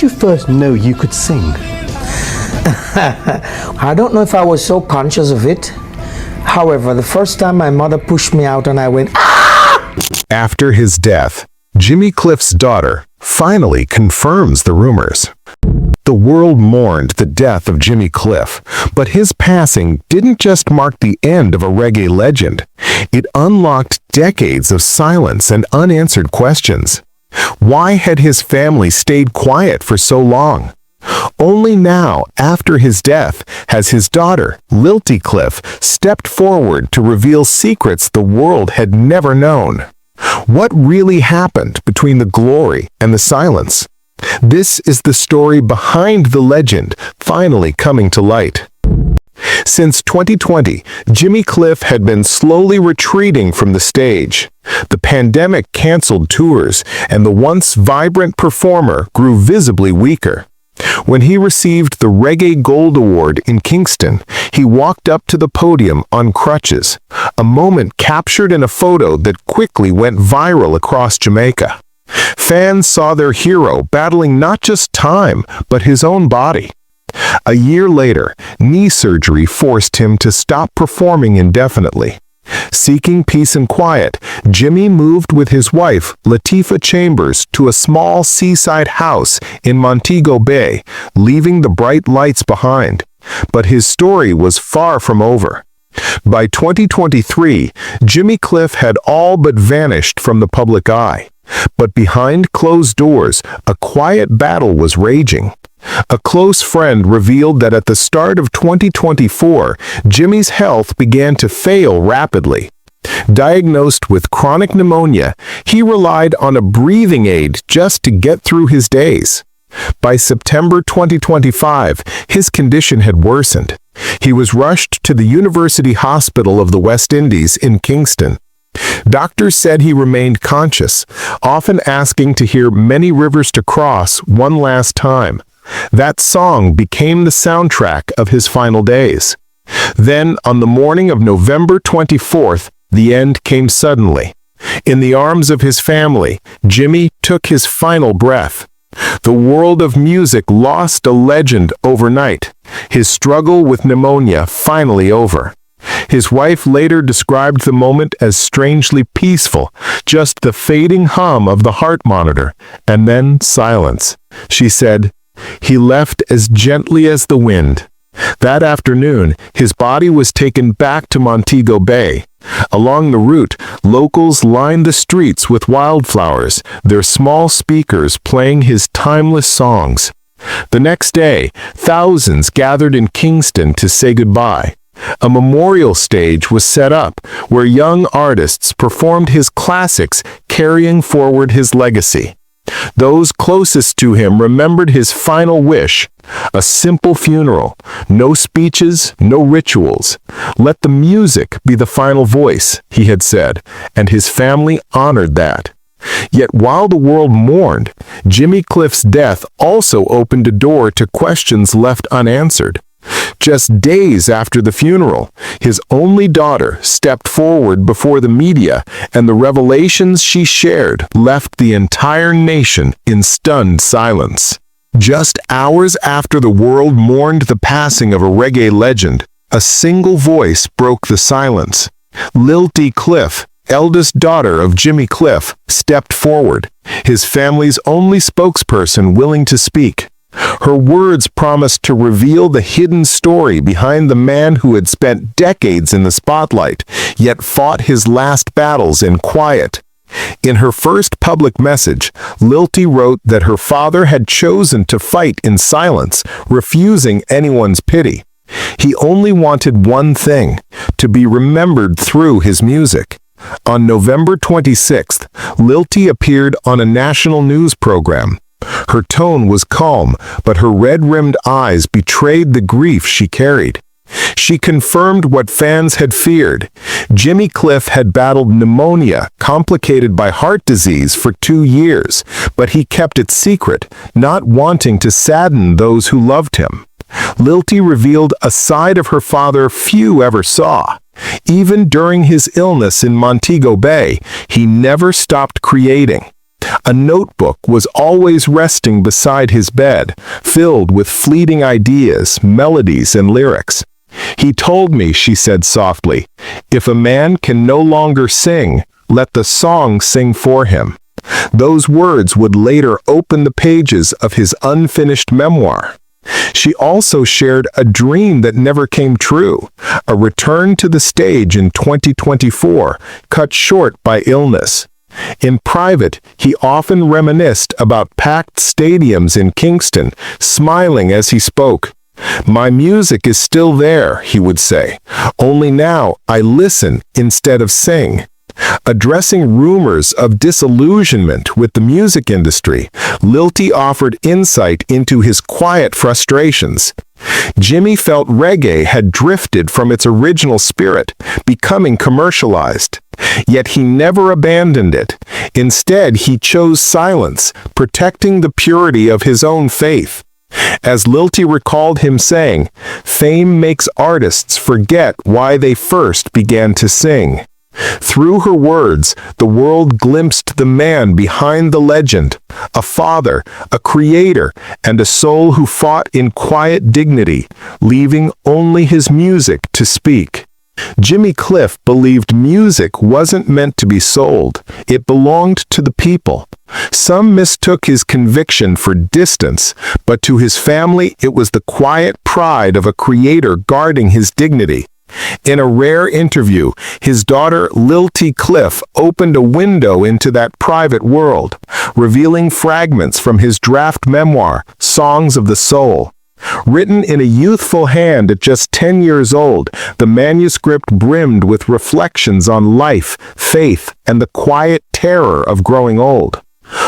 you first know you could sing? I don't know if I was so conscious of it. However, the first time my mother pushed me out and I went, "Ah!" After his death, Jimmy Cliff's daughter finally confirms the rumors. The world mourned the death of Jimmy Cliff, but his passing didn't just mark the end of a reggae legend. It unlocked decades of silence and unanswered questions. Why had his family stayed quiet for so long? Only now, after his death, has his daughter, Lilty Cliff, stepped forward to reveal secrets the world had never known. What really happened between the glory and the silence? This is the story behind the legend finally coming to light. Since 2020, Jimmy Cliff had been slowly retreating from the stage. The pandemic canceled tours, and the once vibrant performer grew visibly weaker. When he received the Reggae Gold Award in Kingston, he walked up to the podium on crutches, a moment captured in a photo that quickly went viral across Jamaica. Fans saw their hero battling not just time, but his own body. A year later, knee surgery forced him to stop performing indefinitely. Seeking peace and quiet, Jimmy moved with his wife, Latifah Chambers, to a small seaside house in Montego Bay, leaving the bright lights behind. But his story was far from over. By 2023, Jimmy Cliff had all but vanished from the public eye. But behind closed doors, a quiet battle was raging. A close friend revealed that at the start of 2024, Jimmy's health began to fail rapidly. Diagnosed with chronic pneumonia, he relied on a breathing aid just to get through his days. By September 2025, his condition had worsened. He was rushed to the University Hospital of the West Indies in Kingston. Doctors said he remained conscious, often asking to hear "Many Rivers to Cross" one last time. That song became the soundtrack of his final days. Then, on the morning of November 24th, the end came suddenly. In the arms of his family, Jimmy took his final breath. The world of music lost a legend overnight. His struggle with pneumonia finally over. His wife later described the moment as strangely peaceful, just the fading hum of the heart monitor, and then silence. She said, "He left as gently as the wind." That afternoon, his body was taken back to Montego Bay. Along the route, locals lined the streets with wildflowers, their small speakers playing his timeless songs. The next day, thousands gathered in Kingston to say goodbye. A memorial stage was set up where young artists performed his classics, carrying forward his legacy. Those closest to him remembered his final wish: a simple funeral, no speeches, no rituals. "Let the music be the final voice," he had said, and his family honored that. Yet while the world mourned, Jimmy Cliff's death also opened a door to questions left unanswered. Just days after the funeral, his only daughter stepped forward before the media, and the revelations she shared left the entire nation in stunned silence. Just hours after the world mourned the passing of a reggae legend, a single voice broke the silence. Lilty Cliff, eldest daughter of Jimmy Cliff, stepped forward, his family's only spokesperson willing to speak. Her words promised to reveal the hidden story behind the man who had spent decades in the spotlight, yet fought his last battles in quiet. In her first public message, Lilty wrote that her father had chosen to fight in silence, refusing anyone's pity. He only wanted one thing: to be remembered through his music. On November 26th, Lilty appeared on a national news program. Her tone was calm, but her red-rimmed eyes betrayed the grief she carried. She confirmed what fans had feared. Jimmy Cliff had battled pneumonia, complicated by heart disease, for 2 years, but he kept it secret, not wanting to sadden those who loved him. Lilty revealed a side of her father few ever saw. Even during his illness in Montego Bay, he never stopped creating. A notebook was always resting beside his bed, filled with fleeting ideas, melodies, and lyrics. "He told me," she said softly, "if a man can no longer sing, let the song sing for him." Those words would later open the pages of his unfinished memoir. She also shared a dream that never came true, a return to the stage in 2024, cut short by illness. In private, he often reminisced about packed stadiums in Kingston, smiling as he spoke. "My music is still there," he would say, "only now I listen instead of sing." Addressing rumors of disillusionment with the music industry, Lilty offered insight into his quiet frustrations. Jimmy felt reggae had drifted from its original spirit, becoming commercialized. Yet he never abandoned it. Instead, he chose silence, protecting the purity of his own faith. As Lilty recalled him saying, "Fame makes artists forget why they first began to sing." Through her words, the world glimpsed the man behind the legend, a father, a creator, and a soul who fought in quiet dignity, leaving only his music to speak. Jimmy Cliff believed music wasn't meant to be sold, it belonged to the people. Some mistook his conviction for distance, but to his family it was the quiet pride of a creator guarding his dignity. In a rare interview, his daughter Lilty Cliff opened a window into that private world, revealing fragments from his draft memoir, Songs of the Soul. Written in a youthful hand at just 10 years old, the manuscript brimmed with reflections on life, faith, and the quiet terror of growing old.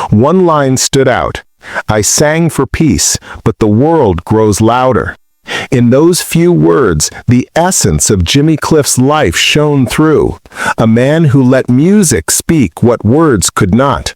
One line stood out, "I sang for peace, but the world grows louder." In those few words, the essence of Jimmy Cliff's life shone through, a man who let music speak what words could not.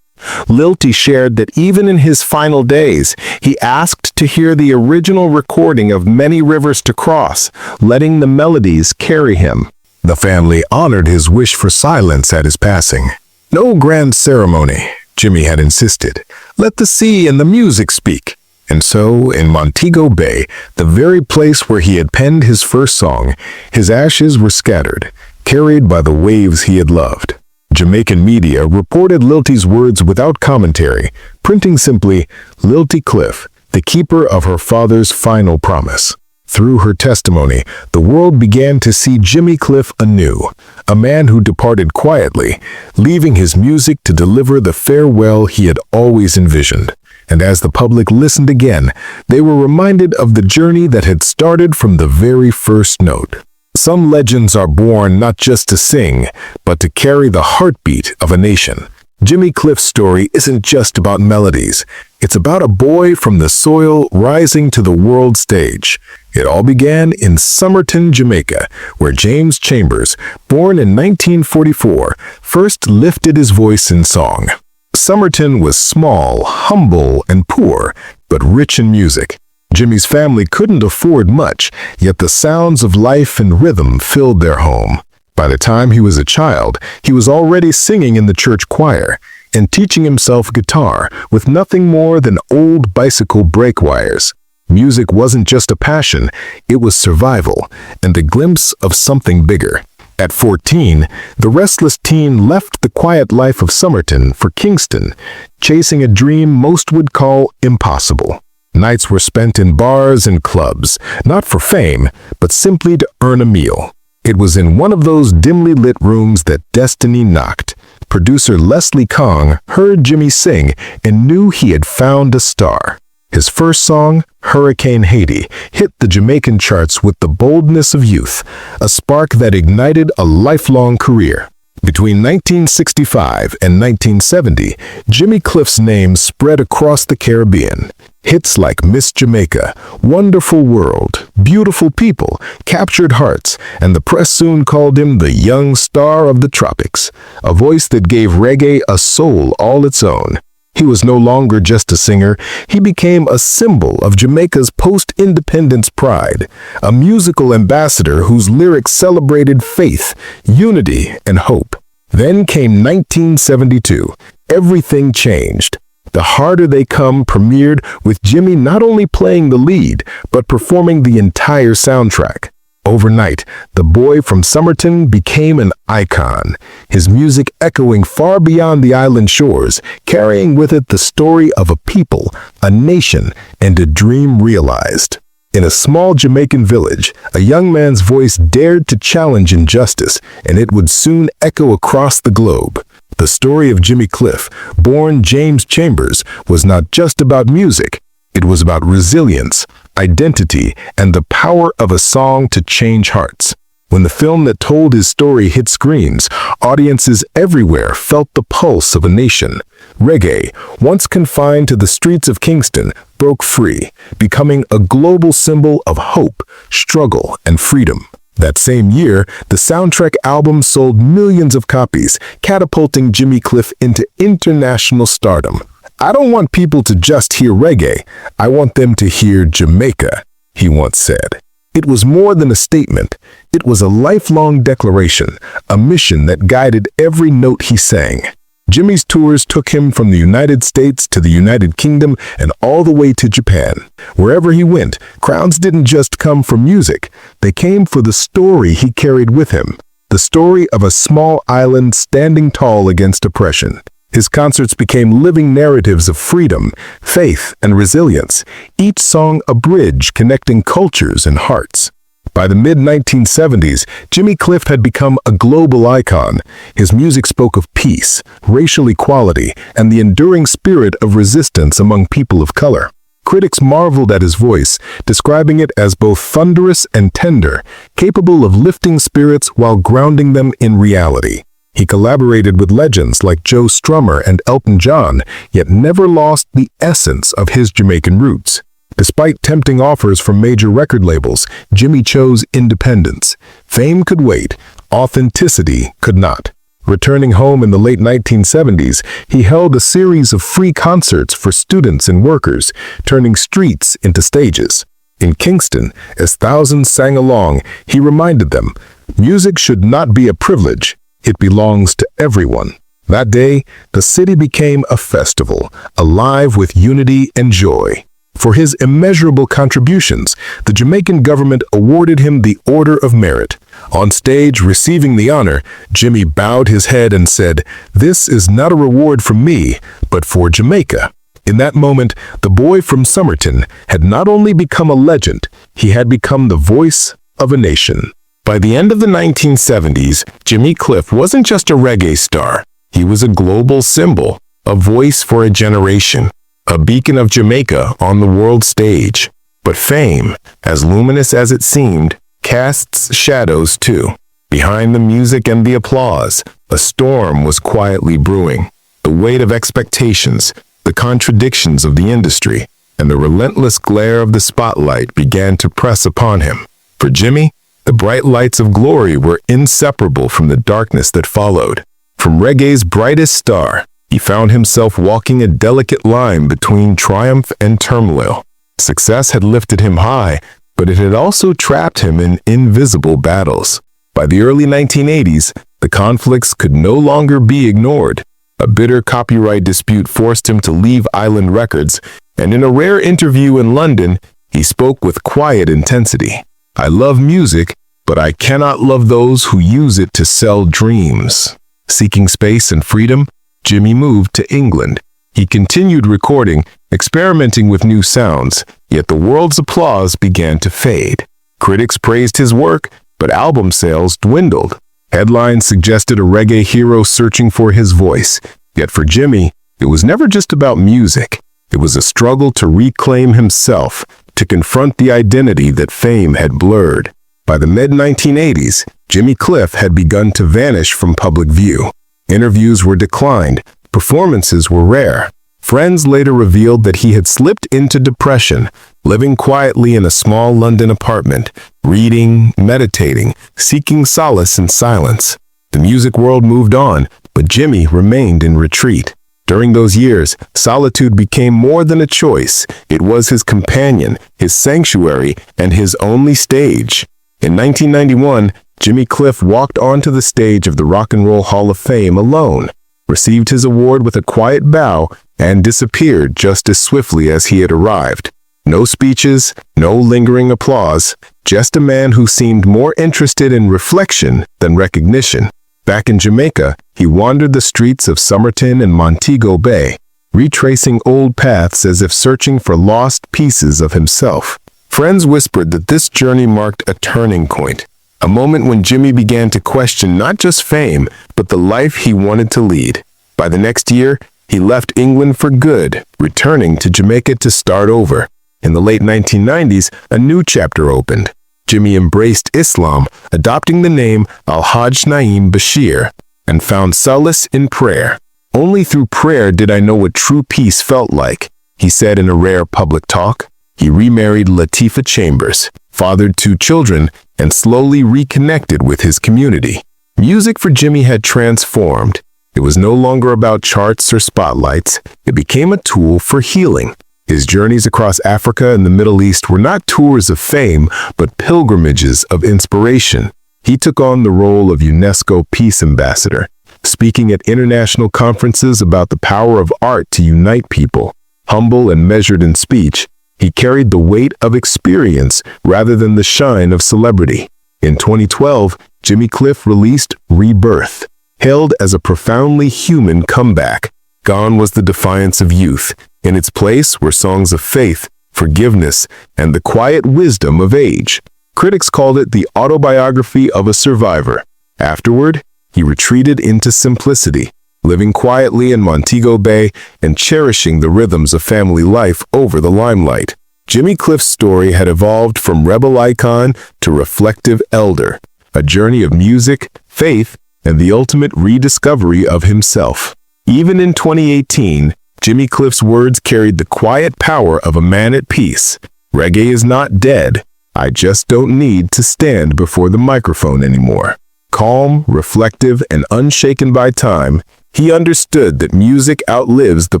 Lilty shared that even in his final days, he asked to hear the original recording of Many Rivers to Cross, letting the melodies carry him. The family honored his wish for silence at his passing. "No grand ceremony," Jimmy had insisted. "Let the sea and the music speak." And so, in Montego Bay, the very place where he had penned his first song, his ashes were scattered, carried by the waves he had loved. Jamaican media reported Lilty's words without commentary, printing simply, "Lilty Cliff, the keeper of her father's final promise." Through her testimony, the world began to see Jimmy Cliff anew, a man who departed quietly, leaving his music to deliver the farewell he had always envisioned. And as the public listened again, they were reminded of the journey that had started from the very first note. Some legends are born not just to sing, but to carry the heartbeat of a nation. Jimmy Cliff's story isn't just about melodies. It's about a boy from the soil rising to the world stage. It all began in Somerton, Jamaica, where James Chambers, born in 1944, first lifted his voice in song. Somerton was small, humble, and poor, but rich in music. Jimmy's family couldn't afford much, yet the sounds of life and rhythm filled their home. By the time he was a child, he was already singing in the church choir and teaching himself guitar with nothing more than old bicycle brake wires. Music wasn't just a passion, it was survival and a glimpse of something bigger. At 14, the restless teen left the quiet life of Somerton for Kingston, chasing a dream most would call impossible. Nights were spent in bars and clubs, not for fame, but simply to earn a meal. It was in one of those dimly lit rooms that destiny knocked. Producer Leslie Kong heard Jimmy sing and knew he had found a star. His first song, Hurricane Haiti, hit the Jamaican charts with the boldness of youth, a spark that ignited a lifelong career. Between 1965 and 1970, Jimmy Cliff's name spread across the Caribbean. Hits like Miss Jamaica, Wonderful World, Beautiful People captured hearts, and the press soon called him the young star of the tropics, a voice that gave reggae a soul all its own. He was no longer just a singer, he became a symbol of Jamaica's post-independence pride, a musical ambassador whose lyrics celebrated faith, unity, and hope. Then came 1972. everything changed. The Harder They Come premiered with Jimmy not only playing the lead, but performing the entire soundtrack. Overnight, the boy from Somerton became an icon, his music echoing far beyond the island shores, carrying with it the story of a people, a nation, and a dream realized. In a small Jamaican village, a young man's voice dared to challenge injustice, and it would soon echo across the globe. The story of Jimmy Cliff, born James Chambers, was not just about music. It was about resilience, identity, and the power of a song to change hearts. When the film that told his story hit screens, audiences everywhere felt the pulse of a nation. Reggae, once confined to the streets of Kingston, broke free, becoming a global symbol of hope, struggle, and freedom. That same year, the soundtrack album sold millions of copies, catapulting Jimmy Cliff into international stardom. "I don't want people to just hear reggae. I want them to hear Jamaica," he once said. It was more than a statement. It was a lifelong declaration, a mission that guided every note he sang. Jimmy's tours took him from the United States to the United Kingdom and all the way to Japan. Wherever he went, crowds didn't just come for music. They came for the story he carried with him, the story of a small island standing tall against oppression. His concerts became living narratives of freedom, faith, and resilience, each song a bridge connecting cultures and hearts. By the mid-1970s, Jimmy Cliff had become a global icon. His music spoke of peace, racial equality, and the enduring spirit of resistance among people of color. Critics marveled at his voice, describing it as both thunderous and tender, capable of lifting spirits while grounding them in reality. He collaborated with legends like Joe Strummer and Elton John, yet never lost the essence of his Jamaican roots. Despite tempting offers from major record labels, Jimmy chose independence. Fame could wait, authenticity could not. Returning home in the late 1970s, he held a series of free concerts for students and workers, turning streets into stages. In Kingston, as thousands sang along, he reminded them, music should not be a privilege. It belongs to everyone. That day, the city became a festival, alive with unity and joy. For his immeasurable contributions, the Jamaican government awarded him the Order of Merit. On stage, receiving the honor, Jimmy bowed his head and said, "This is not a reward for me, but for Jamaica." In that moment, the boy from Somerton had not only become a legend, he had become the voice of a nation. By the end of the 1970s, Jimmy Cliff wasn't just a reggae star. He was a global symbol, a voice for a generation, a beacon of Jamaica on the world stage. But fame, as luminous as it seemed, casts shadows too. Behind the music and the applause, a storm was quietly brewing. The weight of expectations, the contradictions of the industry, and the relentless glare of the spotlight began to press upon him. For Jimmy, the bright lights of glory were inseparable from the darkness that followed. From reggae's brightest star, he found himself walking a delicate line between triumph and turmoil. Success had lifted him high, but it had also trapped him in invisible battles. By the early 1980s, the conflicts could no longer be ignored. A bitter copyright dispute forced him to leave Island Records, and in a rare interview in London, he spoke with quiet intensity. "I love music, but I cannot love those who use it to sell dreams." Seeking space and freedom, Jimmy moved to England. He continued recording, experimenting with new sounds, yet the world's applause began to fade. Critics praised his work, but album sales dwindled. Headlines suggested a reggae hero searching for his voice. Yet for Jimmy, it was never just about music. It was a struggle to reclaim himself, to confront the identity that fame had blurred. By the mid-1980s, Jimmy Cliff had begun to vanish from public view. Interviews were declined, performances were rare. Friends later revealed that he had slipped into depression, living quietly in a small London apartment, reading, meditating, seeking solace in silence. The music world moved on, but Jimmy remained in retreat. During those years, solitude became more than a choice. It was his companion, his sanctuary, and his only stage. In 1991, Jimmy Cliff walked onto the stage of the Rock and Roll Hall of Fame alone. received his award with a quiet bow, and disappeared just as swiftly as he had arrived. No speeches, no lingering applause, just a man who seemed more interested in reflection than recognition. Back in Jamaica, he wandered the streets of Somerton and Montego Bay, retracing old paths as if searching for lost pieces of himself. Friends whispered that this journey marked a turning point, a moment when Jimmy began to question not just fame, but the life he wanted to lead. By the next year, he left England for good, returning to Jamaica to start over. In the late 1990s, a new chapter opened. Jimmy embraced Islam, adopting the name Al-Hajj Naeem Bashir, and found solace in prayer. "Only through prayer did I know what true peace felt like," he said in a rare public talk. He remarried Latifah Chambers, fathered 2 children, and slowly reconnected with his community. Music for Jimmy had transformed. It was no longer about charts or spotlights. It became a tool for healing. His journeys across Africa and the Middle East were not tours of fame, but pilgrimages of inspiration. He took on the role of UNESCO Peace Ambassador, speaking at international conferences about the power of art to unite people. Humble and measured in speech, he carried the weight of experience rather than the shine of celebrity. In 2012, Jimmy Cliff released Rebirth, hailed as a profoundly human comeback. Gone was the defiance of youth. In its place were songs of faith, forgiveness, and the quiet wisdom of age. Critics called it the autobiography of a survivor. Afterward, he retreated into simplicity, living quietly in Montego Bay and cherishing the rhythms of family life over the limelight. Jimmy Cliff's story had evolved from rebel icon to reflective elder, a journey of music, faith, and the ultimate rediscovery of himself. Even in 2018, Jimmy Cliff's words carried the quiet power of a man at peace. "Reggae is not dead. I just don't need to stand before the microphone anymore." Calm, reflective, and unshaken by time, he understood that music outlives the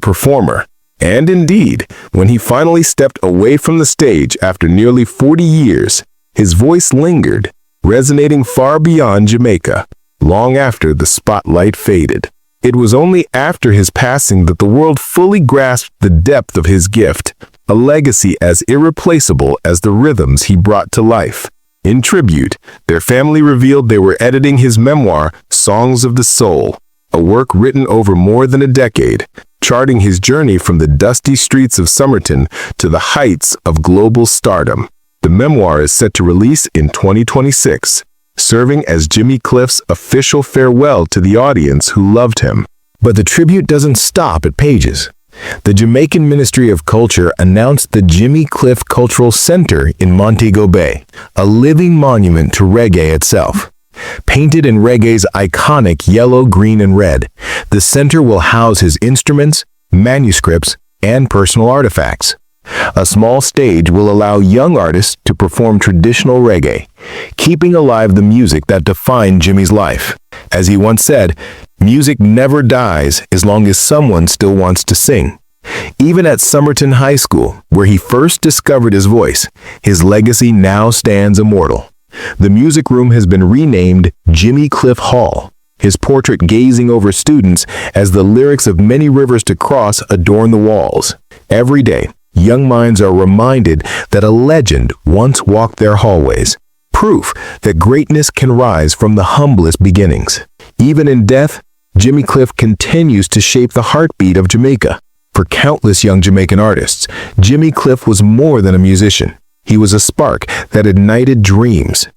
performer. And indeed, when he finally stepped away from the stage after nearly 40 years, his voice lingered, resonating far beyond Jamaica, long after the spotlight faded. It was only after his passing that the world fully grasped the depth of his gift, a legacy as irreplaceable as the rhythms he brought to life. In tribute, their family revealed they were editing his memoir, Songs of the Soul, a work written over more than a decade, charting his journey from the dusty streets of Somerton to the heights of global stardom. The memoir is set to release in 2026. Serving as Jimmy Cliff's official farewell to the audience who loved him. But the tribute doesn't stop at pages. The Jamaican Ministry of Culture announced the Jimmy Cliff Cultural Center in Montego Bay, a living monument to reggae itself. Painted in reggae's iconic yellow, green, and red, the center will house his instruments, manuscripts, and personal artifacts. A small stage will allow young artists to perform traditional reggae, keeping alive the music that defined Jimmy's life. As he once said, music never dies as long as someone still wants to sing. Even at Somerton High School, where he first discovered his voice, his legacy now stands immortal. The music room has been renamed Jimmy Cliff Hall, his portrait gazing over students as the lyrics of Many Rivers to Cross adorn the walls. Every day, young minds are reminded that a legend once walked their hallways, proof that greatness can rise from the humblest beginnings. Even in death, Jimmy Cliff continues to shape the heartbeat of Jamaica. For countless young Jamaican artists, Jimmy Cliff was more than a musician. He was a spark that ignited dreams.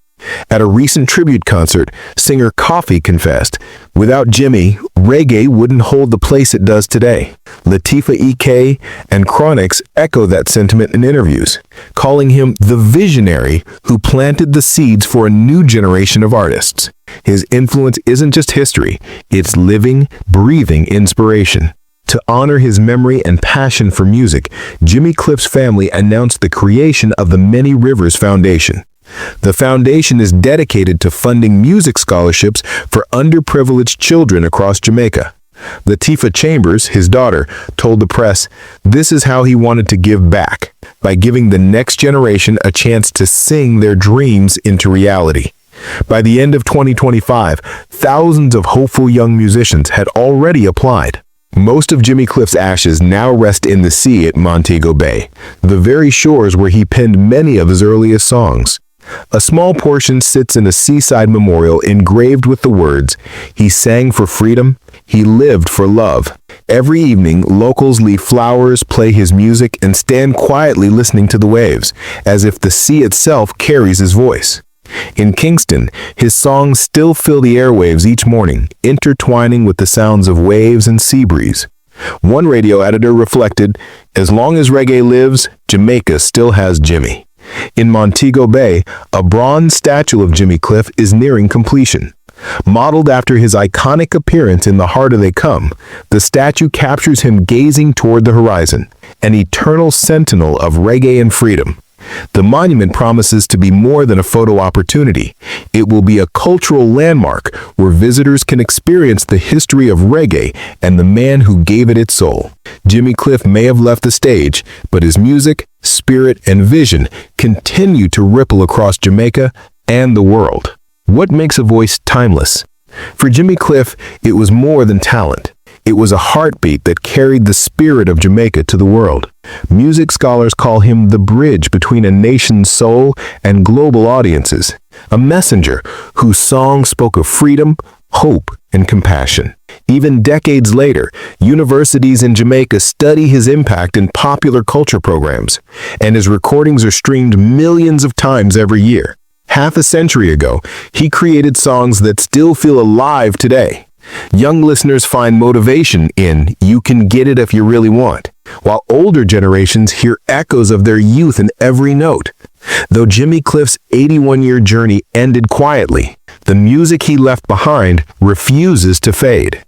At a recent tribute concert, singer Coffee confessed, "Without Jimmy, reggae wouldn't hold the place it does today." Latifah E.K. and Chronix echo that sentiment in interviews, calling him the visionary who planted the seeds for a new generation of artists. His influence isn't just history, it's living, breathing inspiration. To honor his memory and passion for music, Jimmy Cliff's family announced the creation of the Many Rivers Foundation. The foundation is dedicated to funding music scholarships for underprivileged children across Jamaica. Latifah Chambers, his daughter, told the press, "This is how he wanted to give back, by giving the next generation a chance to sing their dreams into reality." By the end of 2025, thousands of hopeful young musicians had already applied. Most of Jimmy Cliff's ashes now rest in the sea at Montego Bay, the very shores where he penned many of his earliest songs. A small portion sits in a seaside memorial engraved with the words, "He sang for freedom, he lived for love." Every evening, locals leave flowers, play his music, and stand quietly listening to the waves, as if the sea itself carries his voice. In Kingston, his songs still fill the airwaves each morning, intertwining with the sounds of waves and sea breeze. One radio editor reflected, "As long as reggae lives, Jamaica still has Jimmy." In Montego Bay, a bronze statue of Jimmy Cliff is nearing completion. Modeled after his iconic appearance in The Harder They Come, the statue captures him gazing toward the horizon, an eternal sentinel of reggae and freedom. The monument promises to be more than a photo opportunity. It will be a cultural landmark where visitors can experience the history of reggae and the man who gave it its soul. Jimmy Cliff may have left the stage, but his music, spirit, and vision continue to ripple across Jamaica and the world. What makes a voice timeless? For Jimmy Cliff, it was more than talent. It was a heartbeat that carried the spirit of Jamaica to the world. Music scholars call him the bridge between a nation's soul and global audiences, a messenger whose song spoke of freedom, hope, and compassion. Even decades later, universities in Jamaica study his impact in popular culture programs, and his recordings are streamed millions of times every year. Half a century ago, he created songs that still feel alive today. Young listeners find motivation in "You Can Get It If You Really Want," while older generations hear echoes of their youth in every note. Though Jimmy Cliff's 81-year journey ended quietly, the music he left behind refuses to fade.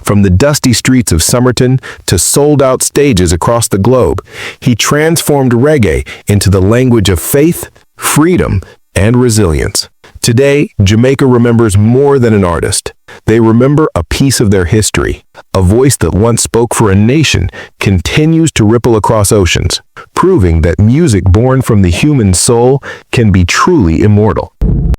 From the dusty streets of Somerton to sold-out stages across the globe, he transformed reggae into the language of faith, freedom, and resilience. Today, Jamaica remembers more than an artist. They remember a piece of their history. A voice that once spoke for a nation continues to ripple across oceans, proving that music born from the human soul can be truly immortal.